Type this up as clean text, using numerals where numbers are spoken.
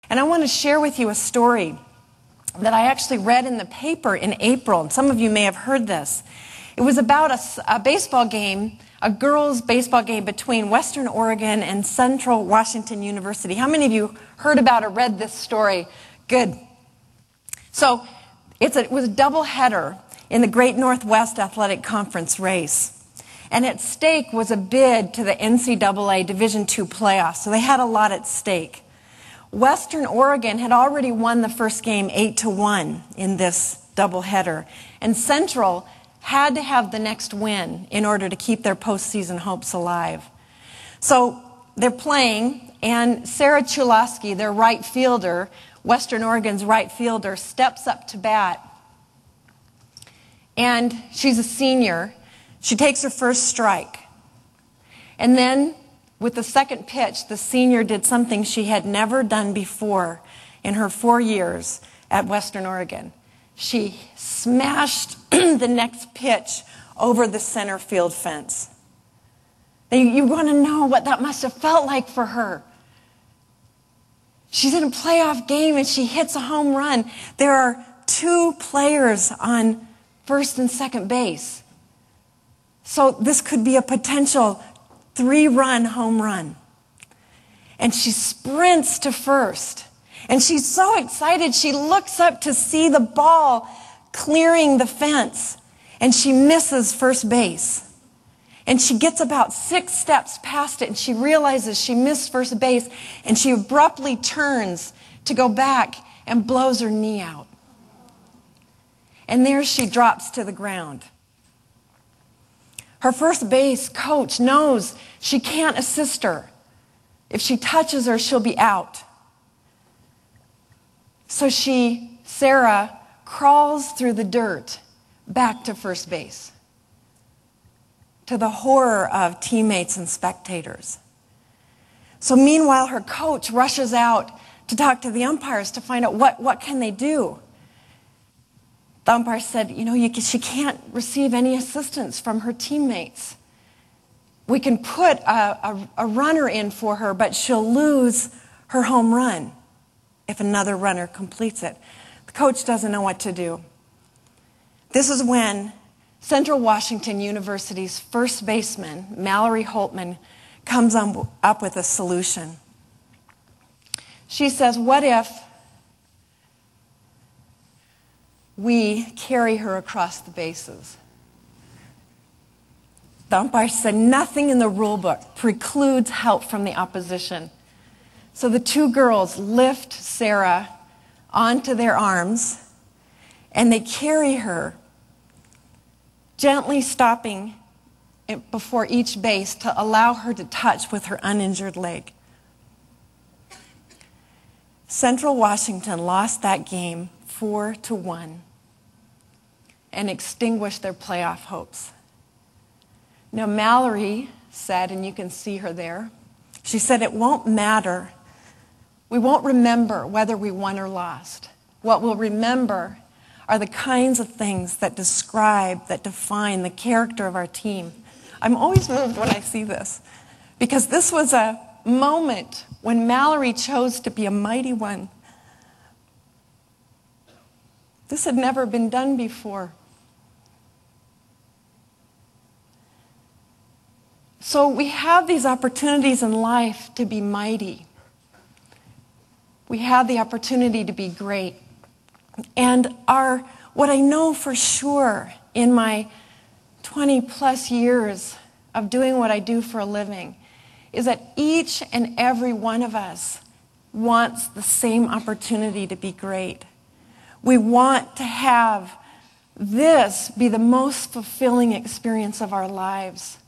And I want to share with you a story that I actually read in the paper in April, and some of you may have heard this. It was about a baseball game, a girls' baseball game between Western Oregon and Central Washington University. How many of you heard about or read this story? Good. So it was a doubleheader in the Great Northwest Athletic Conference race. And at stake was a bid to the NCAA Division II playoffs, so they had a lot at stake. Western Oregon had already won the first game 8-1 in this doubleheader, and Central had to have the next win in order to keep their postseason hopes alive. So they're playing, and Sarah Chulosky, their right fielder, Western Oregon's right fielder, steps up to bat. And she's a senior. She takes her first strike. And then, with the second pitch, the senior did something she had never done before in her 4 years at Western Oregon. She smashed the next pitch over the center field fence. You want to know what that must have felt like for her. She's in a playoff game and she hits a home run. There are 2 players on first and second base. So this could be a potential 3-run home run. And she sprints to first. And she's so excited, she looks up to see the ball clearing the fence. And she misses first base. And she gets about 6 steps past it, and she realizes she missed first base, and she abruptly turns to go back and blows her knee out. And there she drops to the ground. Her first base coach knows she can't assist her. If she touches her, she'll be out. So Sarah, crawls through the dirt back to first base, to the horror of teammates and spectators. So meanwhile, her coach rushes out to talk to the umpires to find out what can they do. The umpire said, she can't receive any assistance from her teammates. We can put a runner in for her, but she'll lose her home run if another runner completes it. The coach doesn't know what to do. This is when Central Washington University's first baseman, Mallory Holtman, comes up with a solution. She says, what if we carry her across the bases? The umpire said nothing in the rule book precludes help from the opposition. So the 2 girls lift Sarah onto their arms, and they carry her, gently stopping before each base to allow her to touch with her uninjured leg. Central Washington lost that game 4-1 and extinguished their playoff hopes. Now, Mallory said, and you can see her there, she said, it won't matter. We won't remember whether we won or lost. What we'll remember are the kinds of things that describe, that define the character of our team. I'm always moved when I see this, because this was a moment when Mallory chose to be a mighty one. This had never been done before. So we have these opportunities in life to be mighty. We have the opportunity to be great. And what I know for sure in my 20-plus years of doing what I do for a living is that each and every one of us wants the same opportunity to be great. We want to have this be the most fulfilling experience of our lives.